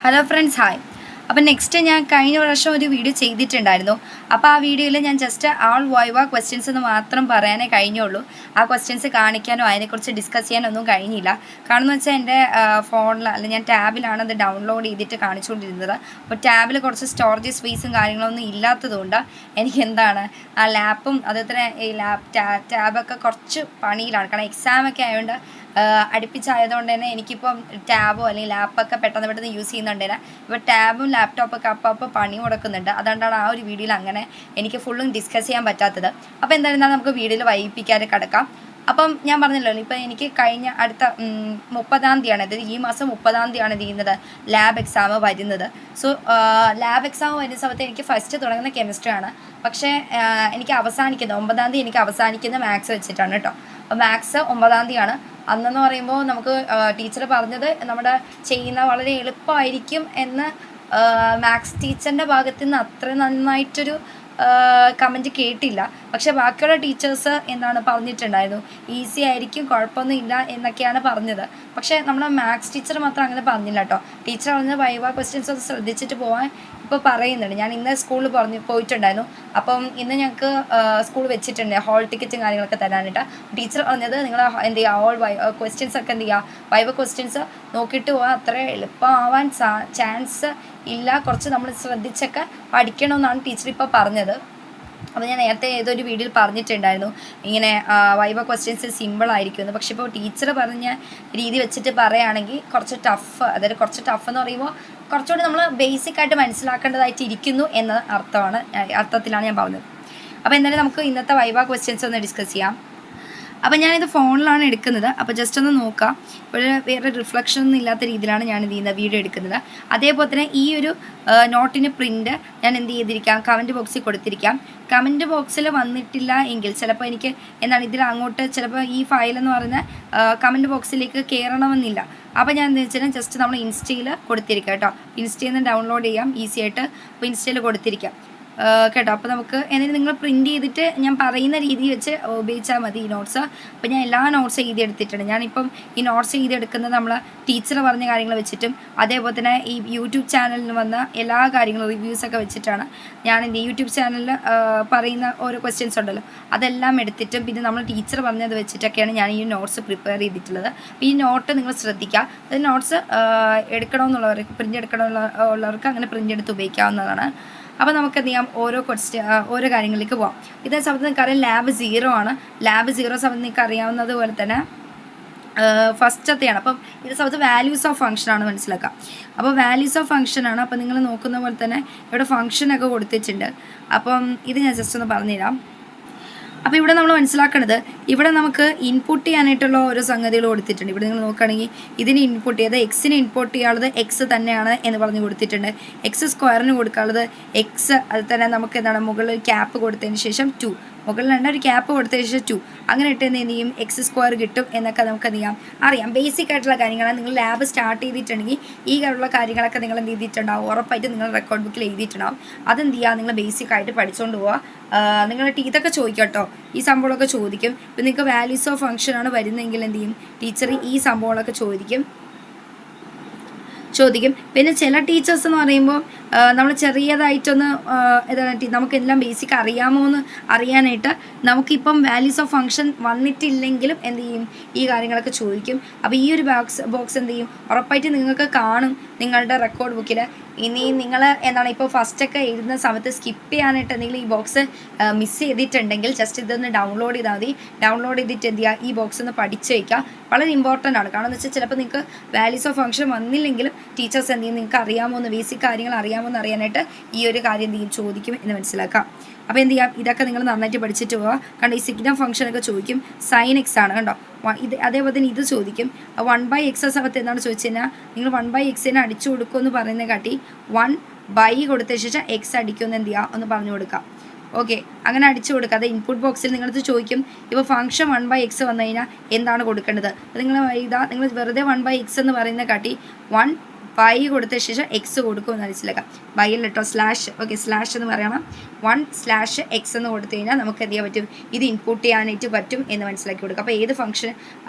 Hello friends, hi. അപ്പം next ഞാൻ കഴിഞ്ഞ പ്രാവശ്യം ഒരു വീഡിയോ ചെയ്തിട്ടുണ്ടായിരുന്നു. അപ്പോൾ ആ വീഡിയോയിൽ ഞാൻ ജസ്റ്റ് ആൾ വൈവ ക്വസ്റ്റ്യൻസ് എന്ന് മാത്രം പറയാനേ കഴിഞ്ഞുള്ളൂ. ആ ക്വസ്റ്റ്യൻസ് കാണിക്കാനോ അതിനെക്കുറിച്ച് ഡിസ്കസ് ചെയ്യാനൊന്നും കഴിഞ്ഞില്ല. കാരണം എന്ന് വെച്ചാൽ എൻ്റെ ഫോണിൽ അല്ലെങ്കിൽ ഞാൻ ടാബിലാണ് അത് ഡൗൺലോഡ് ചെയ്തിട്ട് കാണിച്ചുകൊണ്ടിരുന്നത്. അപ്പോൾ ടാബിൽ കുറച്ച് സ്റ്റോറേജ് സ്പേസും കാര്യങ്ങളൊന്നും ഇല്ലാത്തതുകൊണ്ട് എനിക്ക് ആ ലാപ്പും അതുപോലെ ഈ ടാബൊക്കെ കുറച്ച് പണിയിലാണ്. കാരണം എക്സാമൊക്കെ ആയതുകൊണ്ട് അടുപ്പിച്ചായതുകൊണ്ട് തന്നെ എനിക്കിപ്പം ടാബോ അല്ലെങ്കിൽ ലാപ്പൊക്കെ പെട്ടെന്ന് യൂസ് ചെയ്യുന്നുണ്ട് തന്നെ. ഇപ്പോൾ ടാബും ലാപ്ടോപ്പൊക്കെ അപ്പോൾ പണി മുടക്കുന്നുണ്ട്. അതുകൊണ്ടാണ് ആ ഒരു വീഡിയോയിൽ അങ്ങനെ എനിക്ക് ഫുള്ളും ഡിസ്കസ് ചെയ്യാൻ പറ്റാത്തത്. അപ്പോൾ എന്തായിരുന്നാലും നമുക്ക് വീഡിയോയിൽ വൈകിപ്പിക്കാതെ കിടക്കാം. അപ്പം ഞാൻ പറഞ്ഞല്ലോ, ഇപ്പം എനിക്ക് കഴിഞ്ഞ അടുത്ത 30-ാം തീയതിയാണ്, അതായത് ഈ മാസം 30-ാം തീയതിയാണ് ചെയ്യുന്നത് ലാബ് എക്സാം വരുന്നത്. സോ ലാബ് എക്സാം വരുന്ന സമയത്ത് എനിക്ക് ഫസ്റ്റ് തുടങ്ങുന്ന കെമിസ്ട്രി ആണ്. പക്ഷേ എനിക്ക് അവസാനിക്കുന്നത് 9-ാം തീയതി എനിക്ക് അവസാനിക്കുന്ന മാത്സ് വെച്ചിട്ടാണ് കേട്ടോ. അപ്പോൾ മാത്സ് 9-ാം തീയതിയാണ്. അന്നെന്ന് പറയുമ്പോൾ നമുക്ക് ടീച്ചർ പറഞ്ഞത് നമ്മുടെ ചെയ്യുന്ന വളരെ എളുപ്പമായിരിക്കും എന്ന്. മാത്സ് ടീച്ചറിൻ്റെ ഭാഗത്തു നിന്ന് അത്ര നന്നായിട്ടൊരു കമൻറ്റ് കേട്ടില്ല. പക്ഷേ ബാക്കിയുള്ള ടീച്ചേഴ്സ് പറഞ്ഞിട്ടുണ്ടായിരുന്നു ഈസി ആയിരിക്കും, കുഴപ്പമൊന്നും ഇല്ല എന്നൊക്കെയാണ് പറഞ്ഞത്. പക്ഷേ നമ്മുടെ മാത്സ് ടീച്ചർ മാത്രം അങ്ങനെ പറഞ്ഞില്ല കേട്ടോ. ടീച്ചർ പറഞ്ഞത് വൈവ ക്വസ്റ്റ്യൻസ് ഒന്ന് ശ്രദ്ധിച്ചിട്ട് പോകാൻ ഇപ്പോൾ പറയുന്നുണ്ട്. ഞാൻ ഇന്ന് സ്കൂളിൽ പോയിട്ടുണ്ടായിരുന്നു. അപ്പം ഇന്ന് ഞങ്ങൾക്ക് സ്കൂൾ വെച്ചിട്ടുണ്ട് ഹോൾ ടിക്കറ്റും കാര്യങ്ങളൊക്കെ തരാനായിട്ട്. ടീച്ചർ പറഞ്ഞത് നിങ്ങൾ എന്ത് ചെയ്യുക, ഓൾ ക്വസ്റ്റ്യൻസ് ഒക്കെ എന്ത് ചെയ്യുക, വൈവ ക്വസ്റ്റ്യൻസ് നോക്കിയിട്ട് പോകാൻ അത്ര എളുപ്പമാവാൻ ചാൻസ് ഇല്ല, കുറച്ച് നമ്മൾ ശ്രദ്ധിച്ചൊക്കെ പഠിക്കണമെന്നാണ് ടീച്ചർ ഇപ്പോൾ പറഞ്ഞത്. അപ്പോൾ ഞാൻ നേരത്തെ ഏതൊരു വീഡിയോയിൽ പറഞ്ഞിട്ടുണ്ടായിരുന്നു ഇങ്ങനെ വൈവ ക്വസ്റ്റ്യൻസ് സിമ്പിളായിരിക്കുമെന്ന്. പക്ഷേ ഇപ്പോൾ ടീച്ചർ പറഞ്ഞ രീതി വെച്ചിട്ട് പറയുകയാണെങ്കിൽ കുറച്ച് ടഫ്, അതായത് കുറച്ച് ടഫ് എന്ന് പറയുമ്പോൾ കുറച്ചുകൂടി നമ്മൾ ബേസിക്കായിട്ട് മനസ്സിലാക്കേണ്ടതായിട്ട് ഇരിക്കുന്നു എന്ന അർത്ഥത്തിലാണ് ഞാൻ പറഞ്ഞത്. അപ്പോൾ എന്തായാലും നമുക്ക് ഇന്നത്തെ വൈവ ക്വസ്റ്റ്യൻസ് ഒന്ന് ഡിസ്കസ് ചെയ്യാം. അപ്പോൾ ഞാനിത് ഫോണിലാണ് എടുക്കുന്നത്. അപ്പോൾ ജസ്റ്റ് ഒന്ന് നോക്കാം. ഇപ്പോൾ വേറെ റിഫ്ലക്ഷൻ ഒന്നും ഇല്ലാത്ത രീതിയിലാണ് ഞാനിത് ചെയ്യുന്ന വീഡിയോ എടുക്കുന്നത്. അതേപോലെ തന്നെ ഈ ഒരു നോട്ടിന് പ്രിൻ്റ് ഞാൻ എന്ത് ചെയ്തിരിക്കാം, കമൻറ്റ് ബോക്സിൽ കൊടുത്തിരിക്കാം. കമൻറ്റ് ബോക്സിൽ വന്നിട്ടില്ല എങ്കിൽ ചിലപ്പോൾ എനിക്ക് ഇതിൽ അങ്ങോട്ട് ചിലപ്പോൾ ഈ ഫയലെന്ന് പറയുന്ന കമൻറ്റ് ബോക്സിലേക്ക് കയറണമെന്നില്ല. അപ്പോൾ ഞാൻ എന്താ വെച്ചാൽ ജസ്റ്റ് നമ്മൾ ഇൻസ്റ്റയിൽ കൊടുത്തിരിക്കാം കേട്ടോ. ഇൻസ്റ്റയിൽ നിന്ന് ഡൗൺലോഡ് ചെയ്യാം ഈസി ആയിട്ട്. അപ്പോൾ ഇൻസ്റ്റയിൽ കൊടുത്തിരിക്കാം കേട്ടോ. അപ്പോൾ നമുക്ക് എന്തെങ്കിലും നിങ്ങൾ പ്രിൻറ്റ് ചെയ്തിട്ട് ഞാൻ പറയുന്ന രീതി വെച്ച് ഉപയോഗിച്ചാൽ മതി ഈ നോട്ട്സ്. അപ്പോൾ ഞാൻ എല്ലാ നോട്ട്സ് എഴുതിയെടുത്തിട്ടുണ്ട്. ഞാനിപ്പം ഈ നോട്ട്സ് എഴുതിയെടുക്കുന്നത് നമ്മൾ ടീച്ചർ പറഞ്ഞ കാര്യങ്ങൾ വെച്ചിട്ടും അതേപോലെ തന്നെ ഈ യൂട്യൂബ് ചാനലിൽ വന്ന എല്ലാ കാര്യങ്ങളും റിവ്യൂസൊക്കെ വെച്ചിട്ടാണ് ഞാൻ എൻ്റെ യൂട്യൂബ് ചാനലിൽ പറയുന്ന ഓരോ ക്വസ്റ്റ്യൻസ് ഉണ്ടല്ലോ അതെല്ലാം എടുത്തിട്ടും പിന്നെ നമ്മൾ ടീച്ചർ പറഞ്ഞത് വെച്ചിട്ടൊക്കെയാണ് ഞാൻ ഈ നോട്ട്സ് പ്രിപ്പയർ ചെയ്തിട്ടുള്ളത്. അപ്പോൾ ഈ നോട്ട് നിങ്ങൾ ശ്രദ്ധിക്കുക. അത് നോട്ട്സ് എടുക്കണമെന്നുള്ളവർക്ക് പ്രിൻ്റ് എടുക്കണമുള്ളവർക്ക് അങ്ങനെ പ്രിൻ്റ് എടുത്ത് ഉപയോഗിക്കാവുന്നതാണ്. അപ്പോൾ നമുക്ക് എന്ത് ചെയ്യാം, ഓരോ കാര്യങ്ങളിലേക്ക് പോകാം. ഇതേ സമയത്ത് നിങ്ങൾക്കറിയാം ലാബ് 0 ആണ്. ലാബ് 0 സമയത്ത് നിങ്ങൾക്ക് അറിയാവുന്നത് പോലെ തന്നെ ഫസ്റ്റത്തെയാണ്. അപ്പം ഇത് സമയത്ത് വാല്യൂസ് ഓഫ് ഫംഗ്ഷനാണ് മനസ്സിലാക്കുക. അപ്പോൾ വാല്യൂസ് ഓഫ് ഫംഗ്ഷനാണ്. അപ്പോൾ നിങ്ങൾ നോക്കുന്ന പോലെ തന്നെ ഇവിടെ ഫംഗ്ഷനൊക്കെ കൊടുത്തിട്ടുണ്ട്. അപ്പം ഇത് ഞാൻ ജസ്റ്റ് ഒന്ന് പറഞ്ഞുതരാം. അപ്പോൾ ഇവിടെ നമ്മൾ മനസ്സിലാക്കേണ്ടത്, ഇവിടെ നമുക്ക് ഇൻപുട്ട് ചെയ്യാനായിട്ടുള്ള ഓരോ സംഗതികൾ കൊടുത്തിട്ടുണ്ട്. ഇവിടെ നിങ്ങൾ നോക്കുകയാണെങ്കിൽ ഇതിന് ഇൻപുട്ട് ചെയ്ത് എക്സിന് ഇൻപുട്ട് ചെയ്യാനുള്ളത് എക്സ് തന്നെയാണ് എന്ന് പറഞ്ഞ് കൊടുത്തിട്ടുണ്ട്. എക്സ് സ്ക്വയറിന് കൊടുക്കാനുള്ളത് എക്സ്, അത് തന്നെ നമുക്ക് മുകളിൽ ക്യാപ്പ് കൊടുത്തതിന് ശേഷം 2, മുകളിൽ തന്നെ ഒരു ക്യാപ്പ് കൊടുത്തതിന് ശേഷം 2, അങ്ങനെ ഇട്ട് എന്ത് ചെയ്യും എക്സ് സ്ക്വയർ കിട്ടും എന്നൊക്കെ നമുക്ക് എന്ത് അറിയാം. ബേസിക് ആയിട്ടുള്ള കാര്യങ്ങളാണ്. നിങ്ങൾ ലാബ് സ്റ്റാർട്ട് ചെയ്തിട്ടുണ്ടെങ്കിൽ ഈ കാര്യമുള്ള കാര്യങ്ങളൊക്കെ നിങ്ങൾ എന്ത് ചെയ്തിട്ടുണ്ടാവും, ഉറപ്പായിട്ട് നിങ്ങൾ റെക്കോർഡ് ബുക്കിൽ എഴുതിയിട്ടുണ്ടാവും. അതെന്ത് ചെയ്യുക, നിങ്ങൾ ബേസിക് ആയിട്ട് പഠിച്ചുകൊണ്ട് പോവുക. നിങ്ങളുടെ ഇതൊക്കെ ചോദിക്കും കേട്ടോ, ഈ സംഭവങ്ങളൊക്കെ ചോദിക്കും. ഇപ്പം നിങ്ങൾക്ക് വാല്യൂസ് ഓഫ് ഫംഗ്ഷനാണ് വരുന്നതെങ്കിൽ എന്ത് ചെയ്യും, ടീച്ചർ ഈ സംഭവങ്ങളൊക്കെ ചോദിക്കും. പിന്നെ ചില ടീച്ചേഴ്സ് എന്ന് പറയുമ്പോൾ നമ്മൾ ചെറിയതായിട്ടൊന്ന് നമുക്കെല്ലാം ബേസിക് അറിയാമോ എന്ന് അറിയാനായിട്ട് നമുക്കിപ്പം വാല്യൂസ് ഓഫ് ഫംഗ്ഷൻ വന്നിട്ടില്ലെങ്കിലും എന്ത് ചെയ്യും, ഈ കാര്യങ്ങളൊക്കെ ചോദിക്കും. അപ്പോൾ ഈ ഒരു ബോക്സ് എന്ത് ചെയ്യും, ഉറപ്പായിട്ട് നിങ്ങൾക്ക് കാണും നിങ്ങളുടെ റെക്കോർഡ് ബുക്കിൽ. ഇനി നിങ്ങൾ ഇപ്പോൾ ഫസ്റ്റൊക്കെ എഴുതുന്ന സമയത്ത് സ്കിപ്പ് ചെയ്യാനായിട്ട് എന്തെങ്കിലും ഈ ബോക്സ് മിസ് ചെയ്തിട്ടുണ്ടെങ്കിൽ ജസ്റ്റ് ഇതൊന്ന് ഡൗൺലോഡ് ചെയ്താൽ മതി. ഡൗൺലോഡ് ചെയ്തിട്ട് എന്ത് ചെയ്യുക, ഈ ബോക്സ് ഒന്ന് പഠിച്ച് വയ്ക്കുക. വളരെ ഇമ്പോർട്ടൻ്റ് ആണ്. കാരണം എന്ന് വെച്ചാൽ ചിലപ്പോൾ നിങ്ങൾക്ക് വാല്യൂസ് ഓഫ് ഫംഗ്ഷൻ വന്നില്ലെങ്കിലും ടീച്ചേഴ്സ് എന്ത് ചെയ്യും, നിങ്ങൾക്ക് അറിയാമോ എന്ന്, ബേസിക് കാര്യങ്ങൾ അറിയാമോ എന്ന് അറിയാനായിട്ട് ഈ ഒരു കാര്യം എന്ത് ചെയ്യും, ചോദിക്കും എന്ന് മനസ്സിലാക്കാം. അപ്പോൾ എന്ത് ചെയ്യാം, ഇതൊക്കെ നിങ്ങൾ നന്നായിട്ട് പഠിച്ചിട്ട് പോവുക. കാരണം ഈ സിഗ്നം ഫംഗ്ഷനൊക്കെ ചോദിക്കും. സൈൻ എക്സ് ആണ് കണ്ടോ, ഇത് അതേപോലെ തന്നെ ഇത് ചോദിക്കും. 1/x സമയത്ത് എന്താണ് ചോദിച്ചു കഴിഞ്ഞാൽ, നിങ്ങൾ 1/x അടിച്ചു കൊടുക്കുമെന്ന് പറയുന്നത് കാട്ടി 1 കൊടുത്ത ശേഷം എക്സ് അടിക്കുമെന്ന് എന്ത് ചെയ്യുക, ഒന്ന് പറഞ്ഞു കൊടുക്കാം. ഓക്കെ, അങ്ങനെ അടിച്ചു കൊടുക്കുക. അത് ഇൻപുട്ട് ബോക്സിൽ നിങ്ങളത് ചോദിക്കും. ഇപ്പോൾ ഫംഗ്ഷൻ 1/x വന്നു കഴിഞ്ഞാൽ എന്താണ് കൊടുക്കേണ്ടത്, നിങ്ങൾ വെറുതെ 1/x എന്ന് പറയുന്ന കാട്ടി 1 വൈ കൊടുത്ത ശേഷം എക്സ് കൊടുക്കും എന്ന് മനസ്സിലാക്കാം. വൈയിൽ കേട്ടോ സ്ലാഷ്, ഓക്കെ, സ്ലാഷ് എന്ന് പറയണം. 1/x എന്ന് കൊടുത്തു കഴിഞ്ഞാൽ നമുക്ക് എന്ത് ചെയ്യാൻ പറ്റും, ഇത് ഇൻപുട്ട് ചെയ്യാനായിട്ട് പറ്റും എന്ന് മനസ്സിലാക്കി കൊടുക്കുക. അപ്പോൾ ഏത് ഫംഗ്ഷൻ,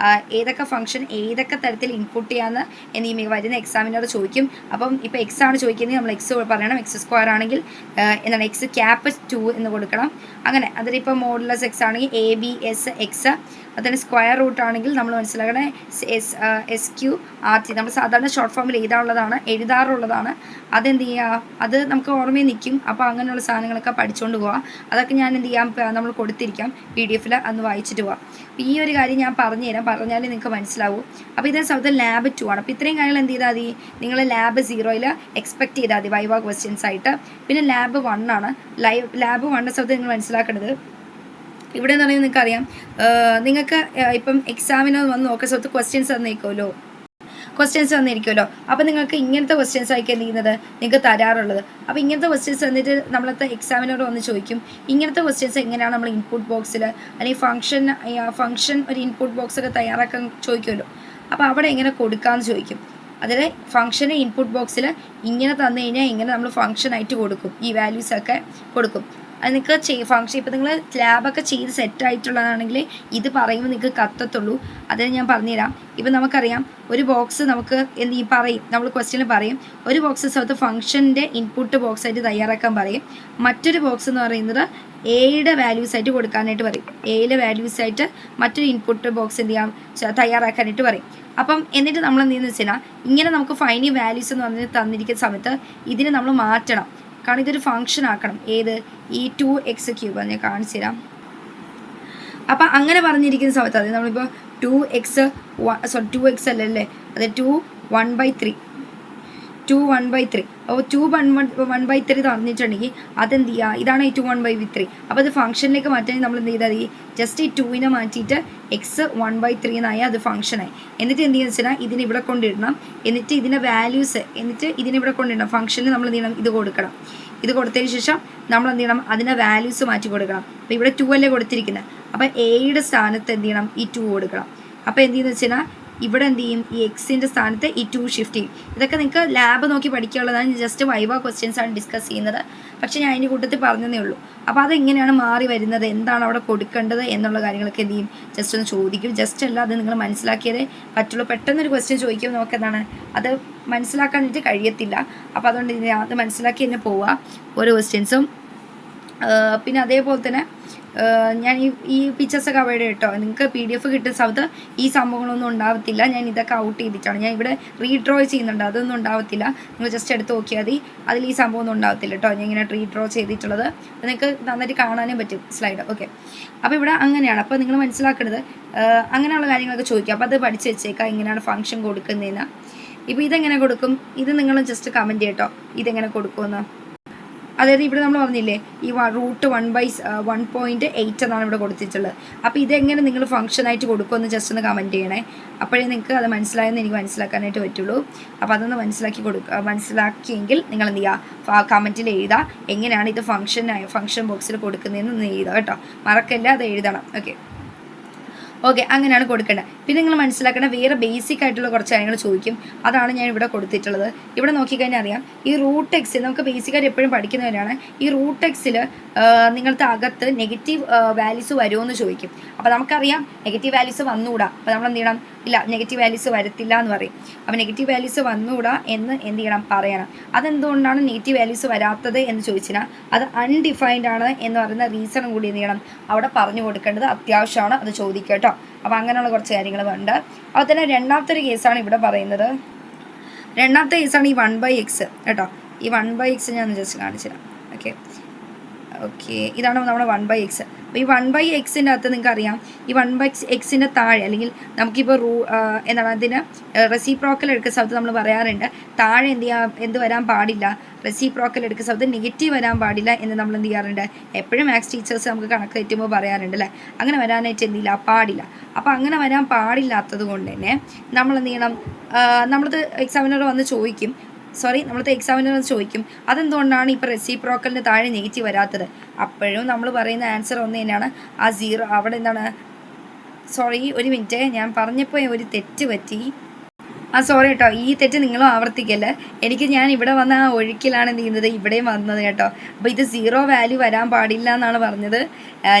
ഏതൊക്കെ ഫംഗ്ഷൻ ഏതൊക്കെ തരത്തിൽ ഇൻപുട്ട് ചെയ്യാമെന്ന് എന്നീ വരുന്ന എക്സാമിനർ ചോദിക്കും. അപ്പം ഇപ്പോൾ എക്സ് ആണ് ചോദിക്കുന്നത്, നമ്മൾ എക്സ് പറയണം. x² ആണെങ്കിൽ എന്താണ് x ക്യാപ്പ് 2 എന്ന് കൊടുക്കണം. അങ്ങനെ അതിലിപ്പോൾ മോഡുലസ് എക്സ് ആണെങ്കിൽ ABS(x), അതിന് സ്ക്വയർ റൂട്ട് ആണെങ്കിൽ നമ്മൾ മനസ്സിലാക്കണേ SQRT. നമ്മൾ സാധാരണ ഷോർട്ട് ഫോമിൽ എഴുതാറുള്ളതാണ്. അതെന്ത് ചെയ്യുക, അത് നമുക്ക് ഓർമ്മയിൽ നിൽക്കും. അപ്പോൾ അങ്ങനെയുള്ള സാധനങ്ങളൊക്കെ പഠിച്ചുകൊണ്ട് പോവാം. അതൊക്കെ ഞാൻ എന്ത് ചെയ്യാം, നമ്മൾ കൊടുത്തിരിക്കാം PDF-ൽ, അന്ന് വായിച്ചിട്ട് പോവാം. അപ്പോൾ ഈ ഒരു കാര്യം ഞാൻ പറഞ്ഞുതരാം, പറഞ്ഞാലേ നിങ്ങൾക്ക് മനസ്സിലാവും. അപ്പോൾ ഇതേ സമയത്ത് ലാബ് 2 ആണ്. അപ്പോൾ ഇത്രയും കാര്യങ്ങൾ എന്ത് ചെയ്താൽ മതി, നിങ്ങൾ ലാബ് 0-ൽ എക്സ്പെക്ട് ചെയ്താൽ മതി വൈവ ക്വസ്റ്റ്യൻസ് ആയിട്ട്. പിന്നെ ലാബ് 1 ആണ്. ലാബ് 1 സമയത്ത് നിങ്ങൾ മനസ്സിലാക്കേണ്ടത്, ഇവിടെ എന്ന് പറയുന്നത് നിങ്ങൾക്കറിയാം, നിങ്ങൾക്ക് ഇപ്പം എക്സാമിന് വന്ന് നോക്കുന്ന സമയത്ത് ക്വസ്റ്റ്യൻസ് തന്നിരിക്കുമല്ലോ. അപ്പോൾ നിങ്ങൾക്ക് ഇങ്ങനത്തെ ക്വസ്റ്റ്യൻസ് ആയിരിക്കും എന്ത് ചെയ്യുന്നത്, നിങ്ങൾക്ക് തരാറുള്ളത്. അപ്പോൾ ഇങ്ങനത്തെ ക്വസ്റ്റ്യൻസ് തന്നിട്ട് നമ്മളത്തെ എക്സാമിനോട് വന്ന് ചോദിക്കും, ഇങ്ങനത്തെ ക്വസ്റ്റ്യൻസ് എങ്ങനെയാണ് നമ്മൾ ഇൻപുട്ട് ബോക്സിൽ അല്ലെങ്കിൽ ഫംഗ്ഷൻ ഒരു ഇൻപുട്ട് ബോക്സൊക്കെ തയ്യാറാക്കാൻ ചോദിക്കുമല്ലോ. അപ്പോൾ അവിടെ എങ്ങനെ കൊടുക്കാമെന്ന് ചോദിക്കും. അതിൽ ഫംഗ്ഷന് ഇൻപുട്ട് ബോക്സിൽ ഇങ്ങനെ തന്നു കഴിഞ്ഞാൽ ഇങ്ങനെ നമ്മൾ ഫംഗ്ഷനായിട്ട് കൊടുക്കും, ഈ വാല്യൂസൊക്കെ കൊടുക്കും. അത് നിങ്ങൾക്ക് ഫംഗ്ഷൻ ഇപ്പോൾ നിങ്ങൾ ലാബൊക്കെ ചെയ്ത് സെറ്റായിട്ടുള്ളതാണെങ്കിൽ ഇത് പറയുമ്പോൾ നിങ്ങൾക്ക് കത്തത്തുള്ളൂ. അതിന് ഞാൻ പറഞ്ഞുതരാം. ഇപ്പം നമുക്കറിയാം, ഒരു ബോക്സ് നമുക്ക് പറയും, നമ്മൾ ക്വസ്റ്റ്യനിൽ പറയും, ഒരു ബോക്സ് സ്ഥലത്ത് ഫംഗ്ഷൻ്റെ ഇൻപുട്ട് ബോക്സായിട്ട് തയ്യാറാക്കാൻ പറയും. മറ്റൊരു ബോക്സ് എന്ന് പറയുന്നത് എയുടെ വാല്യൂസായിട്ട് കൊടുക്കാനായിട്ട് പറയും. എയിലെ വാല്യൂസായിട്ട് മറ്റൊരു ഇൻപുട്ട് ബോക്സ് എന്ത് ചെയ്യാം, തയ്യാറാക്കാനായിട്ട് പറയും. അപ്പം എന്നിട്ട് നമ്മൾ എന്ത് ചെയ്യുന്നത് വെച്ച് കഴിഞ്ഞാൽ, ഇങ്ങനെ നമുക്ക് ഫൈനി വാല്യൂസ് എന്ന് പറഞ്ഞ് തന്നിരിക്കുന്ന സമയത്ത് ഇതിനെ നമ്മൾ മാറ്റണം. കാരണം ഇതൊരു ഫംഗ്ഷൻ ആക്കണം. ഏത്, ഈ 2x³ ഞാൻ കാണിച്ചു തരാം. അപ്പം അങ്ങനെ പറഞ്ഞിരിക്കുന്ന സമയത്ത്, അതായത് നമ്മളിപ്പോൾ 2x അല്ലല്ലേ, അത് 2 1/3. അപ്പോൾ 2 1/3 തന്നിട്ടുണ്ടെങ്കിൽ അതെന്ത് ചെയ്യുക, ഇതാണ് ഈ 2 1/3. അപ്പോൾ അത് ഫംഗ്ഷനിലേക്ക് മാറ്റാൻ നമ്മൾ എന്ത് ചെയ്താൽ മതി, ജസ്റ്റ് ഈ 2നെ മാറ്റിയിട്ട് x 1/3 എന്നായി, അത് ഫംഗ്ഷനായി. എന്നിട്ട് എന്ത് ചെയ്യുന്നത് വെച്ചാൽ ഇതിനെ ഇവിടെ കൊണ്ടിടണം. എന്നിട്ട് ഇതിൻ്റെ വാല്യൂസ് ഇതിനെ കൊണ്ടിടണം. ഫംഗ്ഷനിൽ നമ്മൾ എന്ത് ചെയ്യണം, ഇത് കൊടുക്കണം. ഇത് കൊടുത്തതിന് ശേഷം നമ്മൾ എന്ത് ചെയ്യണം, അതിൻ്റെ വാല്യൂസ് മാറ്റി കൊടുക്കണം. അപ്പോൾ ഇവിടെ 2 അല്ലേ കൊടുത്തിരിക്കുന്നത്, അപ്പോൾ എയുടെ സ്ഥാനത്ത് എന്ത് ചെയ്യണം, ഈ 2 കൊടുക്കണം. അപ്പോൾ എന്ത് ചെയ്യുന്നത് വെച്ച് കഴിഞ്ഞാൽ ഇവിടെ എന്ത് ചെയ്യും, ഈ എക്സിൻ്റെ സ്ഥാനത്ത് ഈ 2 ഷിഫ്റ്റ് ചെയ്യും. ഇതൊക്കെ നിങ്ങൾക്ക് ലാബ് നോക്കി പഠിക്കാനുള്ളതാണ്. ജസ്റ്റ് വൈവ ക്വസ്റ്റ്യൻസ് ആണ് ഡിസ്കസ് ചെയ്യുന്നത്. പക്ഷേ ഞാൻ അതിൻ്റെ കൂട്ടത്തിൽ പറഞ്ഞതേ ഉള്ളൂ. അപ്പോൾ അതെങ്ങനെയാണ് മാറി വരുന്നത്, എന്താണ് അവിടെ കൊടുക്കേണ്ടത് എന്നുള്ള കാര്യങ്ങളൊക്കെ എന്ത് ചെയ്യും, ജസ്റ്റ് ഒന്ന് ചോദിക്കും. ജസ്റ്റ് അല്ല, അത് നിങ്ങൾ മനസ്സിലാക്കിയതേ പറ്റുള്ളൂ. പെട്ടെന്നൊരു ക്വസ്റ്റ്യൻ ചോദിക്കുമ്പോൾ നോക്കുന്നതാണ്, അത് മനസ്സിലാക്കാനായിട്ട് കഴിയത്തില്ല. അപ്പോൾ അതുകൊണ്ട് അത് മനസ്സിലാക്കി തന്നെ പോവുക ഓരോ ക്വസ്റ്റ്യൻസും. പിന്നെ അതേപോലെ തന്നെ ഞാൻ ഈ പിക്ചേഴ്സൊക്കെ അവോയ്ഡ് കേട്ടോ. നിങ്ങൾക്ക് PDF കിട്ടുന്ന സമയത്ത് ഈ സംഭവങ്ങളൊന്നും ഉണ്ടാവത്തില്ല. ഞാൻ ഇതൊക്കെ ഔട്ട് ചെയ്തിട്ടാണ് ഞാൻ ഇവിടെ റീഡ്രോ ചെയ്യുന്നുണ്ട്, അതൊന്നും ഉണ്ടാവത്തില്ല. നിങ്ങൾ ജസ്റ്റ് എടുത്ത് നോക്കിയാൽ മതി, അതിൽ ഈ സംഭവമൊന്നും ഉണ്ടാവത്തില്ല കേട്ടോ. ഞാൻ ഇങ്ങനെ റീഡ്രോ ചെയ്തിട്ടുള്ളത് നിങ്ങൾക്ക് നന്നായിട്ട് കാണാനും പറ്റും സ്ലൈഡ്. ഓക്കെ, അപ്പോൾ ഇവിടെ അങ്ങനെയാണ്. അപ്പോൾ നിങ്ങൾ മനസ്സിലാക്കേണ്ടത് അങ്ങനെയുള്ള കാര്യങ്ങളൊക്കെ ചോദിക്കുക. അപ്പോൾ അത് പഠിച്ച് വെച്ചേക്കാം, ഇങ്ങനെയാണ് ഫംഗ്ഷൻ കൊടുക്കുന്നതെന്ന്. ഇപ്പോൾ ഇതെങ്ങനെ കൊടുക്കും, ഇത് നിങ്ങൾ ജസ്റ്റ് കമൻറ്റ് ചെയ്യട്ടോ, ഇതെങ്ങനെ കൊടുക്കുമെന്ന്. അതായത് ഇവിടെ നമ്മൾ പറഞ്ഞില്ലേ, ഈ √1/1.8 എന്നാണ് ഇവിടെ കൊടുത്തിട്ടുള്ളത്. അപ്പോൾ ഇതെങ്ങനെ നിങ്ങൾ ഫംഗ്ഷനായിട്ട് കൊടുക്കുമെന്ന് ജസ്റ്റ് ഒന്ന് കമൻറ്റ് ചെയ്യണേ. അപ്പോഴേ നിങ്ങൾക്ക് അത് മനസ്സിലായെന്ന് എനിക്ക് മനസ്സിലാക്കാനായിട്ട് പറ്റുള്ളൂ. അപ്പോൾ അതൊന്ന് മനസ്സിലാക്കിയെങ്കിൽ നിങ്ങൾ എന്ത് ചെയ്യുക, കമൻറ്റിൽ എഴുതുക എങ്ങനെയാണ് ഇത് ഫംഗ്ഷൻ ബോക്സിൽ കൊടുക്കുന്നതെന്ന് എഴുതുക കേട്ടോ. മറക്കല്ല, അത് എഴുതണം. ഓക്കെ, അങ്ങനെയാണ് കൊടുക്കേണ്ടത്. പിന്നെ നിങ്ങൾ മനസ്സിലാക്കേണ്ട വേറെ ബേസിക് ആയിട്ടുള്ള കുറച്ച് കാര്യങ്ങൾ ചോദിക്കും. അതാണ് ഞാൻ ഇവിടെ കൊടുത്തിട്ടുള്ളത്. ഇവിടെ നോക്കിക്കഴിഞ്ഞാൽ അറിയാം, ഈ √x നമുക്ക് ബേസിക്കായിട്ട് എപ്പോഴും പഠിക്കുന്നവരാണ്. ഈ √x-ൽ നിങ്ങൾക്ക് അകത്ത് നെഗറ്റീവ് വാല്യൂസ് വരുമോ എന്ന് ചോദിക്കും. അപ്പോൾ നമുക്കറിയാം നെഗറ്റീവ് വാല്യൂസ് വന്നുകൂടാ. അപ്പോൾ നമ്മൾ എന്ത് ചെയ്യണം, ഇല്ല നെഗറ്റീവ് വാല്യൂസ് വരത്തില്ല എന്ന് പറയും. അപ്പോൾ നെഗറ്റീവ് വാല്യൂസ് വന്നുകൂടാ എന്ന് എന്ത് ചെയ്യണം, പറയണം. അതെന്തുകൊണ്ടാണ് നെഗറ്റീവ് വാല്യൂസ് വരാത്തത് എന്ന് ചോദിച്ചാൽ അത് അൺഡിഫൈൻഡ് ആണ് എന്ന് പറയുന്ന റീസണും കൂടി എന്ത് ചെയ്യണം, അവിടെ പറഞ്ഞു കൊടുക്കേണ്ടത് അത്യാവശ്യമാണ്. അത് ചോദിക്കുക കേട്ടോ. അപ്പോൾ അങ്ങനെയുള്ള കുറച്ച് കാര്യങ്ങൾ ഉണ്ട്. അപ്പോൾ തന്നെ രണ്ടാമത്തെ ഒരു കേസാണ് ഇവിടെ പറയുന്നത്. രണ്ടാമത്തെ കേസാണ് ഈ 1/x കേട്ടോ. ഈ 1/x ഞാൻ ജസ്റ്റ് കാണിച്ചു തരാം. ഓക്കെ, ഇതാണ് നമ്മുടെ 1/x. അപ്പോൾ ഈ 1/xൻ്റെ അകത്ത് നിങ്ങൾക്കറിയാം, ഈ 1/xൻ്റെ താഴെ അല്ലെങ്കിൽ നമുക്കിപ്പോൾ എന്താണ് അതിന് റെസിപ്രോക്കൽ എടുക്കുന്ന സ്ഥലത്ത് നമ്മൾ പറയാറുണ്ട്, താഴെ എന്ത് വരാൻ പാടില്ല, റെസിപ്രോക്കൽ എടുക്കുന്ന സ്ഥലത്ത് നെഗറ്റീവ് വരാൻ പാടില്ല എന്ന് നമ്മൾ എന്ത് ചെയ്യാറുണ്ട്, എപ്പോഴും മാത്സ് ടീച്ചേഴ്സ് നമുക്ക് കണക്ക് തെറ്റുമ്പോൾ പറയാറുണ്ട് അല്ലേ. അങ്ങനെ വരാനായിട്ട് എന്തില്ല, പാടില്ല. അപ്പോൾ അങ്ങനെ വരാൻ പാടില്ലാത്തത് കൊണ്ട് തന്നെ നമ്മൾ എന്ത് ചെയ്യണം, നമ്മളത് എക്സാമിനർ വന്ന് ചോദിക്കും, അതെന്തുകൊണ്ടാണ് ഇപ്പോൾ റെസിപ്രോക്കലിന് താഴെ നെഗറ്റീവ് വരാത്തത്. അപ്പോഴും നമ്മൾ പറയുന്ന ആൻസർ ഒന്ന് തന്നെയാണ്, ആ 0 അവിടെ എന്താണ്, ഒരു മിനിറ്റ്, ഞാൻ പറഞ്ഞപ്പോൾ ഒരു തെറ്റ് പറ്റി. സോറി കേട്ടോ, ഈ തെറ്റ് നിങ്ങളും ആവർത്തിക്കല്ലേ. ഞാൻ ഇവിടെ വന്ന ആ ഒഴുക്കിലാണ് എന്ത് ചെയ്യുന്നത്, ഇവിടെയും വന്നത് കേട്ടോ. അപ്പോൾ ഇത് 0 വാല്യൂ വരാൻ പാടില്ല എന്നാണ് പറഞ്ഞത്.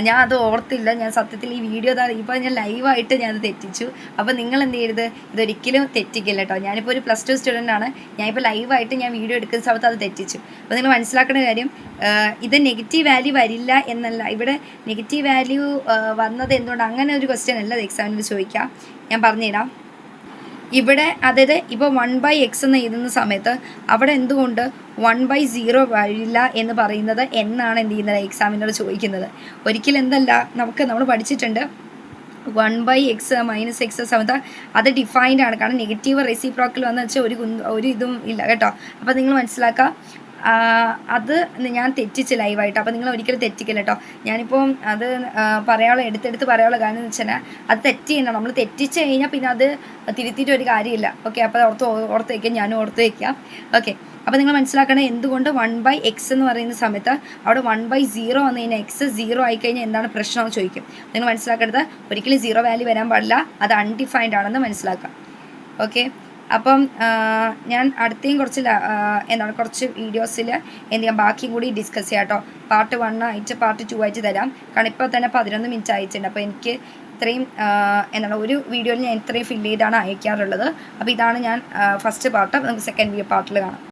ഞാൻ അത് ഓർത്തില്ല. ഞാൻ സത്യത്തിൽ ഈ വീഡിയോ ഇപ്പോൾ ഞാൻ ലൈവായിട്ട് ഞാനത് തെറ്റിച്ചു. അപ്പോൾ നിങ്ങൾ എന്ത് ചെയ്യരുത്, ഇതൊരിക്കലും തെറ്റിക്കില്ല കേട്ടോ. ഞാനിപ്പോൾ ഒരു +2 സ്റ്റുഡൻ്റ് ആണ്. ഞാനിപ്പോൾ ലൈവായിട്ട് ഞാൻ വീഡിയോ എടുക്കുന്ന സമയത്ത് അത് തെറ്റിച്ചു. അപ്പോൾ നിങ്ങൾ മനസ്സിലാക്കേണ്ട കാര്യം, ഇത് നെഗറ്റീവ് വാല്യൂ വരില്ല എന്നല്ല. ഇവിടെ നെഗറ്റീവ് വാല്യൂ വന്നത് എന്തുകൊണ്ട്, അങ്ങനെ ഒരു ക്വസ്റ്റ്യൻ അല്ല ഇത് എക്സാമിന് ചോദിക്കാം. ഞാൻ പറഞ്ഞുതരാം. ഇവിടെ അതായത് ഇപ്പോൾ 1/x എന്ന് എഴുതുന്ന സമയത്ത് അവിടെ എന്തുകൊണ്ട് 1/0 വരില്ല എന്ന് പറയുന്നത് എന്നാണ് എന്ത് ചെയ്യുന്നത് എക്സാമിനോട് ചോദിക്കുന്നത്. ഒരിക്കലും എന്തല്ല, നമ്മൾ പഠിച്ചിട്ടുണ്ട് 1/x - x സമയത്ത് അത് ഡിഫൈൻഡ് ആണ്. കാരണം നെഗറ്റീവ് റെസിപ്രോക്കൽ വന്നു വെച്ചാൽ ഒരു ഇതും ഇല്ല കേട്ടോ. അപ്പോൾ നിങ്ങൾ മനസ്സിലാക്കുക, അത് ഞാൻ തെറ്റിച്ച് ലൈവായിട്ട്. അപ്പോൾ നിങ്ങൾ ഒരിക്കലും തെറ്റിക്കില്ല കേട്ടോ. ഞാനിപ്പോൾ അത് എടുത്തെടുത്ത് പറയാനുള്ള കാരണം എന്ന് വെച്ചാൽ അത് തെറ്റ് ചെയ്യണം. നമ്മൾ തെറ്റിച്ച് കഴിഞ്ഞാൽ പിന്നെ അത് തിരുത്തിയിട്ട് ഒരു കാര്യമില്ല. ഓക്കെ, അപ്പോൾ അത് ഓർത്ത് വയ്ക്കാം, ഞാനും ഓർത്ത് വയ്ക്കാം. ഓക്കെ, അപ്പോൾ നിങ്ങൾ മനസ്സിലാക്കണം എന്തുകൊണ്ട് 1/x എന്ന് പറയുന്ന സമയത്ത് അവിടെ 1/0 വന്നു കഴിഞ്ഞാൽ എക്സ് 0 ആയിക്കഴിഞ്ഞാൽ എന്താണ് പ്രശ്നമെന്ന് ചോദിക്കും. നിങ്ങൾ മനസ്സിലാക്കേണ്ടത് ഒരിക്കലും 0 വാല്യൂ വരാൻ പാടില്ല, അത് അൺഡിഫൈൻഡ് ആണെന്ന് മനസ്സിലാക്കാം. ഓക്കെ, അപ്പം ഞാൻ അടുത്തേയും കുറച്ച് വീഡിയോസിൽ എന്ത് ചെയ്യാം, ബാക്കിയും കൂടി ഡിസ്കസ് ചെയ്യാം കേട്ടോ. പാർട്ട് 1 ആയിട്ട് പാർട്ട് 2 ആയിട്ട് തരാം. കാരണം ഇപ്പോൾ തന്നെ 11 മിനിറ്റ് അയച്ചിട്ടുണ്ട്. അപ്പോൾ എനിക്ക് ഇത്രയും ഒരു വീഡിയോയിൽ ഞാൻ ഇത്രയും ഫില്ല് ചെയ്താണ് അയക്കാറുള്ളത്. അപ്പോൾ ഇതാണ് ഞാൻ ഫസ്റ്റ് പാർട്ട്. നമുക്ക് സെക്കൻഡ് പാർട്ടിൽ കാണാം.